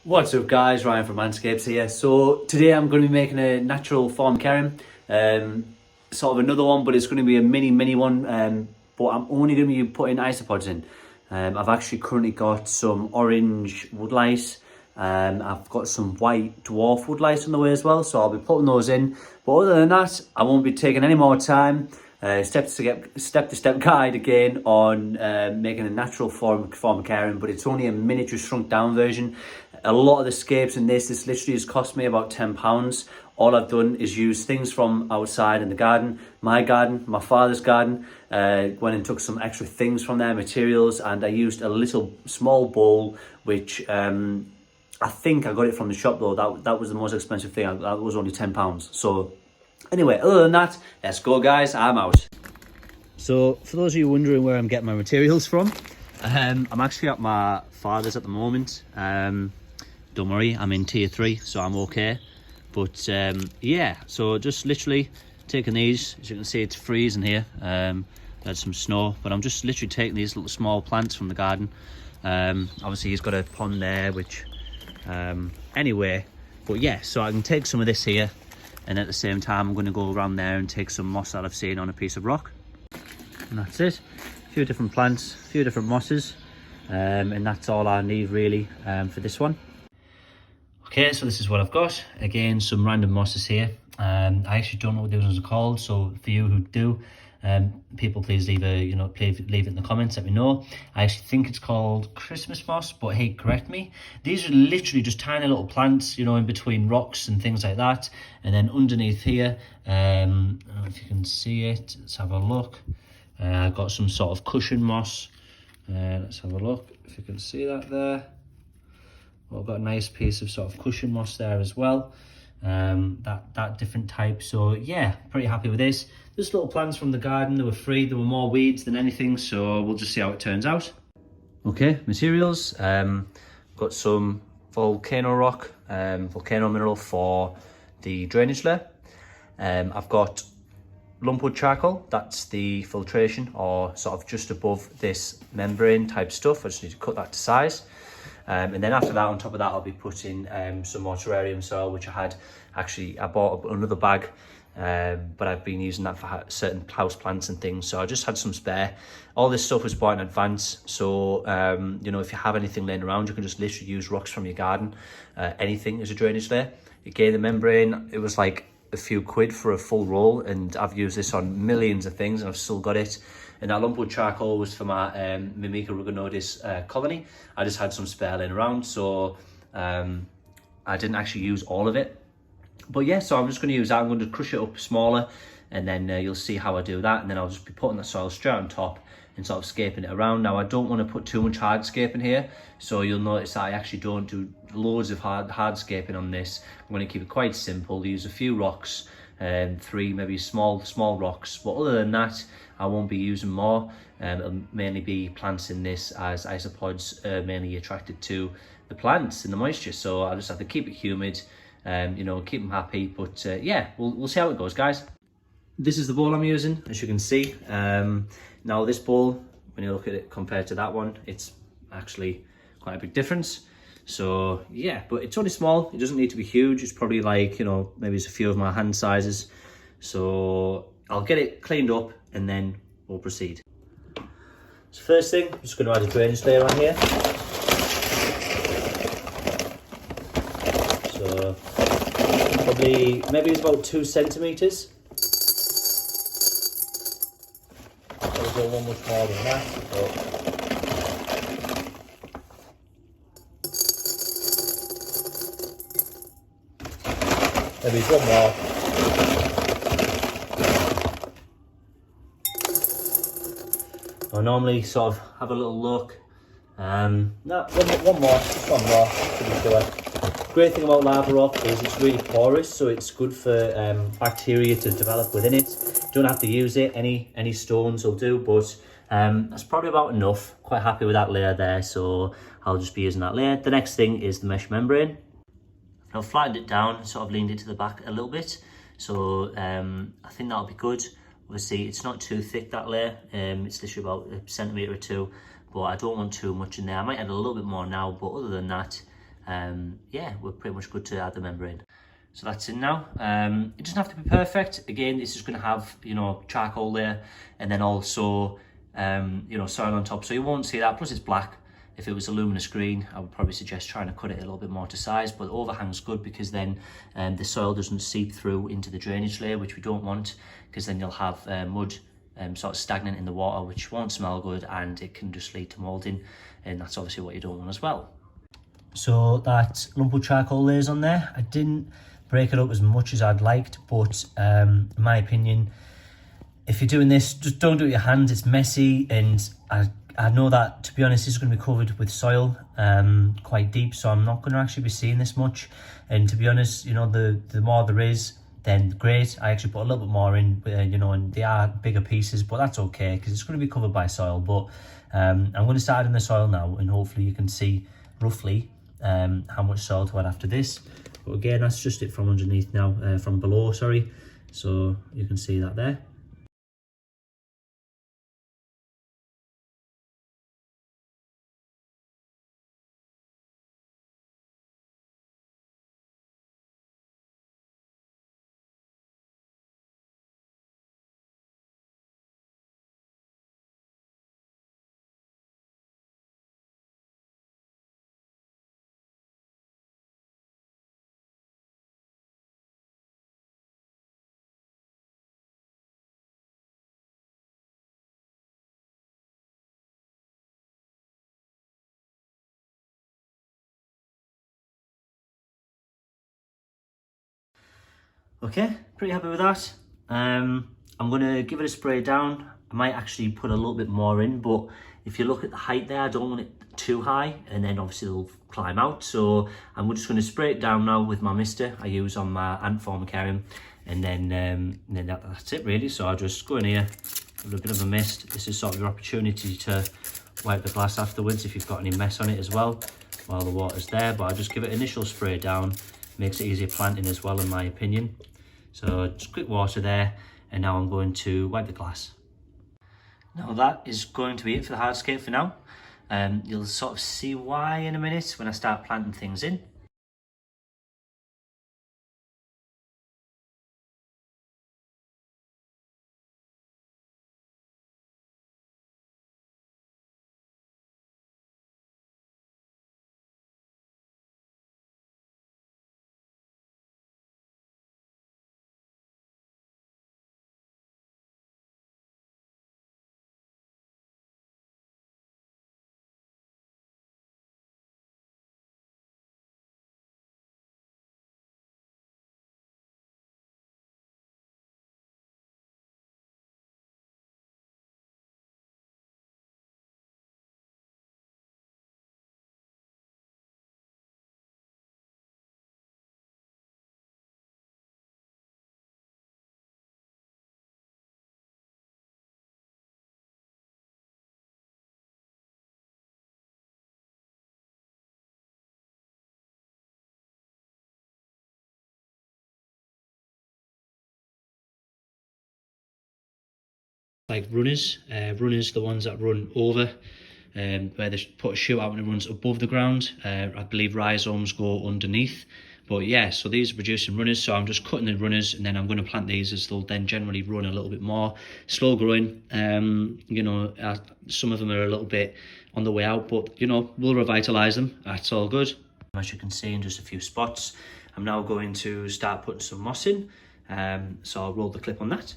What's up guys, Ryan from AntScapes here. So today I'm going to be making a natural formicarium, sort of another one, but it's going to be a mini one, but I'm only going to be putting isopods in. I've actually currently got some orange woodlice, I've got some white dwarf woodlice on the way as well, so I'll be putting those in. But other than that, I won't be taking any more time. Step-to-step guide again on making a natural formicarium, but it's only a miniature shrunk down version. A lot of the scapes in this literally has cost me about £10. All I've done is use things from outside in the garden, my father's garden. Went and took some extra things from their materials, and I used a little small bowl, which I think I got it from the shop though. That was the most expensive thing. That was only £10. So anyway, other than that, let's go guys, I'm out. So for those of you wondering where I'm getting my materials from, I'm actually at my father's at the moment. Don't worry, I'm in tier 3, so I'm okay. But yeah, so just literally taking these, as you can see it's freezing here. There's some snow, but I'm just literally taking these little small plants from the garden. Obviously he's got a pond there, which anyway, but yeah, so I can take some of this here, and at the same time I'm going to go around there and take some moss that I've seen on a piece of rock. And that's it. A few different plants, a few different mosses, and that's all I need really for this one. Okay, so this is what I've got. Again, some random mosses here. I actually don't know what these ones are called, so for you who do, people please leave it in the comments, let me know. I actually think it's called Christmas moss, but hey, correct me. These are literally just tiny little plants, you know, in between rocks and things like that. And then underneath here, I don't know if you can see it, let's have a look. I've got some sort of cushion moss. Let's have a look if you can see that there. Well, I've got a nice piece of sort of cushion moss there as well. That different type. So yeah, pretty happy with this. Just little plants from the garden. They were free. There were more weeds than anything. So we'll just see how it turns out. Okay, materials. Got some volcano rock, volcano mineral for the drainage layer. I've got lumpwood charcoal. That's the filtration, or sort of just above this membrane type stuff. I just need to cut that to size. And then after that, on top of that, I'll be putting some more terrarium soil, which I bought another bag, but I've been using that for certain house plants and things. So I just had some spare. All this stuff was bought in advance. So, you know, if you have anything laying around, you can just literally use rocks from your garden, anything as a drainage layer. Again, the membrane, it was like a few quid for a full roll, and I've used this on millions of things and I've still got it. And that lumpwood charcoal was for my MYRMICA RUGINODIS colony. I just had some spare laying around, so I didn't actually use all of it. But yeah, so I'm just going to use that. I'm going to crush it up smaller, and then you'll see how I do that. And then I'll just be putting the soil straight on top and sort of scaping it around. Now I don't want to put too much hardscaping here, so you'll notice that I actually don't do loads of hardscaping on this. I'm going to keep it quite simple. Use a few rocks, 3 maybe small rocks, but other than that I won't be using more. It'll mainly be plants in this, as isopods are mainly attracted to the plants and the moisture, so I just have to keep it humid, you know, keep them happy. But yeah, we'll see how it goes guys. This is the bowl I'm using, as you can see. Now this bowl, when you look at it compared to that one, it's actually quite a big difference. So yeah, but it's only small, it doesn't need to be huge. It's probably like, you know, maybe it's a few of my hand sizes. So I'll get it cleaned up and then we'll proceed. So first thing, I'm just going to add a drainage layer on here. So probably, maybe it's about 2 centimeters. I'll go one much more than that. Maybe one more. I normally sort of have a little look. No, one more. Should do it. Great thing about lava rock is it's really porous, so it's good for bacteria to develop within it. You don't have to use it. Any stones will do, but that's probably about enough. Quite happy with that layer there, so I'll just be using that layer. The next thing is the mesh membrane. I've flattened it down, sort of leaned it to the back a little bit, so I think that'll be good. Obviously it's not too thick, that layer, it's literally about 1 centimetre or 2, but I don't want too much in there. I might add a little bit more now, but other than that, yeah, we're pretty much good to add the membrane. So that's in now. It doesn't have to be perfect. Again, this is going to have, you know, charcoal there, and then also, you know, soil on top. So you won't see that. Plus it's black. If it was a luminous green, I would probably suggest trying to cut it a little bit more to size, but overhang's good because then the soil doesn't seep through into the drainage layer, which we don't want, because then you'll have mud sort of stagnant in the water, which won't smell good, and it can just lead to moulding, and that's obviously what you don't want as well. So that lump of charcoal layers on there, I didn't break it up as much as I'd liked, but in my opinion, if you're doing this, just don't do it with your hands. It's messy, and I know that, to be honest, this is going to be covered with soil quite deep, so I'm not going to actually be seeing this much. And to be honest, you know, the more there is, then great. I actually put a little bit more in, you know, and they are bigger pieces, but that's okay because it's going to be covered by soil. But I'm going to start in the soil now, and hopefully you can see roughly how much soil to add after this. But again, that's just it from underneath now, from below, sorry. So you can see that there. Okay, pretty happy with that. I'm going to give it a spray down. I might actually put a little bit more in, but if you look at the height there, I don't want it too high, and then obviously it'll climb out. So I'm just going to spray it down now with my mister I use on my ant formicarium, and then that's it really. So I'll just go in here with a bit of a mist. This is sort of your opportunity to wipe the glass afterwards if you've got any mess on it as well while the water's there, but I'll just give it initial spray down. Makes it easier planting as well, in my opinion. So just quick water there, and now I'm going to wipe the glass. Now that is going to be it for the hardscape for now. You'll sort of see why in a minute when I start planting things in. Like runners, the ones that run over, where they put a chute out and it runs above the ground. I believe rhizomes go underneath. But yeah, so these are producing runners, so I'm just cutting the runners, and then I'm going to plant these as they'll then generally run a little bit more. Slow growing, you know, some of them are a little bit on the way out, but you know, we'll revitalise them, that's all good. As you can see in just a few spots, I'm now going to start putting some moss in, so I'll roll the clip on that.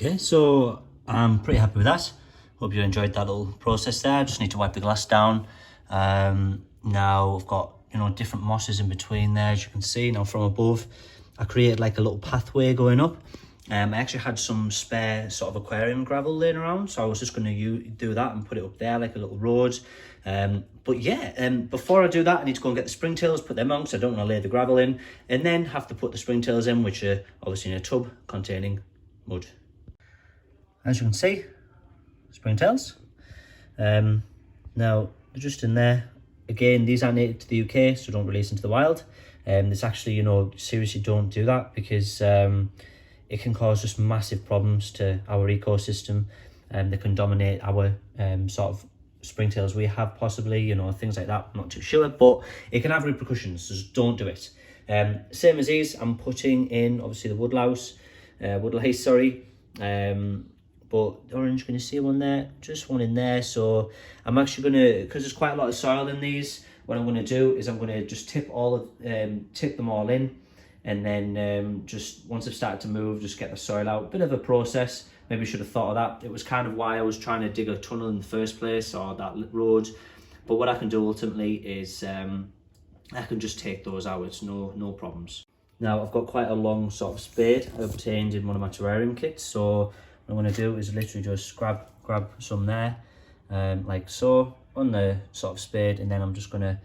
Okay, so I'm pretty happy with that. Hope you enjoyed that little process there. I just need to wipe the glass down. Now I've got, you know, different mosses in between there, as you can see. Now from above, I created like a little pathway going up. I actually had some spare sort of aquarium gravel laying around, so I was just going to do that and put it up there like a little road. But yeah, before I do that, I need to go and get the springtails, put them on, because I don't want to lay the gravel in, and then have to put the springtails in, which are obviously in a tub containing mud. As you can see, springtails. Now they're just in there. Again, these are native to the UK, so don't release into the wild. It's actually, you know, seriously don't do that, because it can cause just massive problems to our ecosystem. They can dominate our sort of springtails we have, possibly, you know, things like that. I'm not too sure, but it can have repercussions, so just don't do it. Same as these, I'm putting in obviously the woodlice, sorry. But orange, can you see one there? Just one in there. So I'm actually gonna, because there's quite a lot of soil in these, what I'm gonna do is I'm gonna just tip them all in, and then just once I've started to move, just get the soil out. Bit of a process. Maybe I should have thought of that. It was kind of why I was trying to dig a tunnel in the first place, or that road. But what I can do ultimately is I can just take those out. It's no problems. Now I've got quite a long sort of spade I obtained in one of my terrarium kits. So what I'm going to do is literally just grab some there, like so, on the sort of spade, and then I'm just going to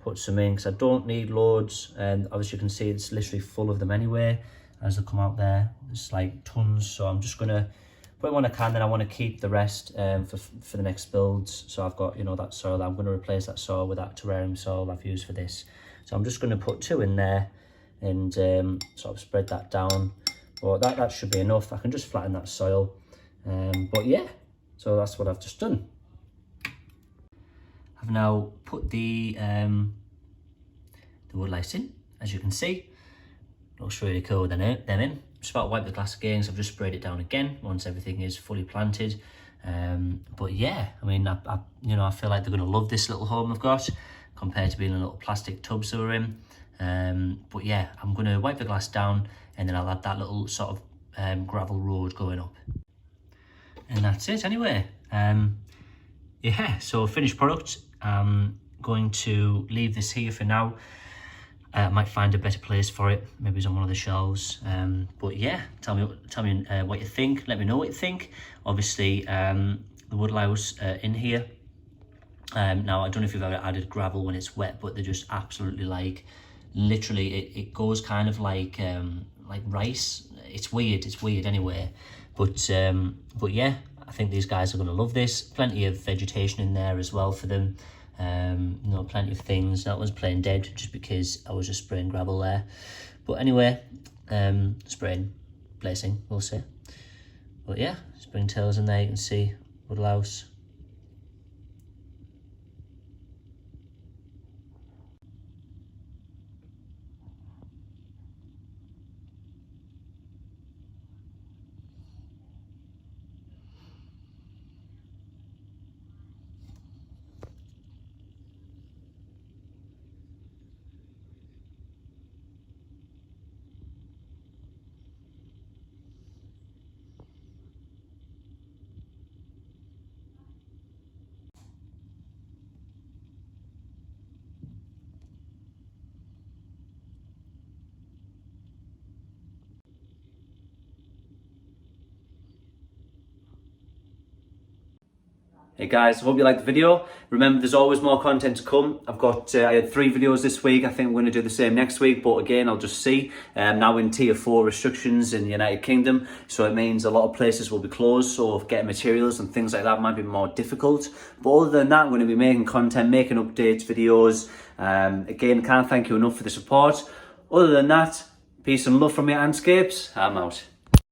put some in, because I don't need loads, and obviously you can see it's literally full of them anyway as they come out there. It's like tons, so I'm just going to put when I can, then I want to keep the rest for the next builds. So I've got, you know, that soil. I'm going to replace that soil with that terrarium soil I've used for this. So I'm just going to put 2 in there and sort of spread that down. But that should be enough. I can just flatten that soil. But yeah, so that's what I've just done. I've now put the woodlice in, as you can see. Looks really cool with them in. Just about to wipe the glass again, so I've just sprayed it down again once everything is fully planted. But yeah, I mean, I feel like they're going to love this little home I've got, compared to being in little plastic tubs they were in. But yeah, I'm going to wipe the glass down, and then I'll add that little sort of gravel road going up. And that's it anyway. Yeah, so finished product. I'm going to leave this here for now. I might find a better place for it. Maybe it's on one of the shelves. But yeah, tell me what you think. Let me know what you think. Obviously, the woodlice in here. Now, I don't know if you've ever added gravel when it's wet, but they're just absolutely like, literally, it goes kind of like rice. It's weird anyway. But yeah, I think these guys are going to love this. Plenty of vegetation in there as well for them. You know, plenty of things. That one's plain dead just because I was just spraying gravel there. But anyway, spraying, placing, we'll see. But yeah, springtails in there, you can see woodlice. Hey guys, hope you liked the video. Remember, there's always more content to come. I've got, I had 3 videos this week. I think we're going to do the same next week, but again, I'll just see. Now in tier 4 restrictions in the United Kingdom, so it means a lot of places will be closed, so getting materials and things like that might be more difficult. But other than that, I'm going to be making content, making updates, videos. Again, can't thank you enough for the support. Other than that, peace and love from me at AntScapes. I'm out.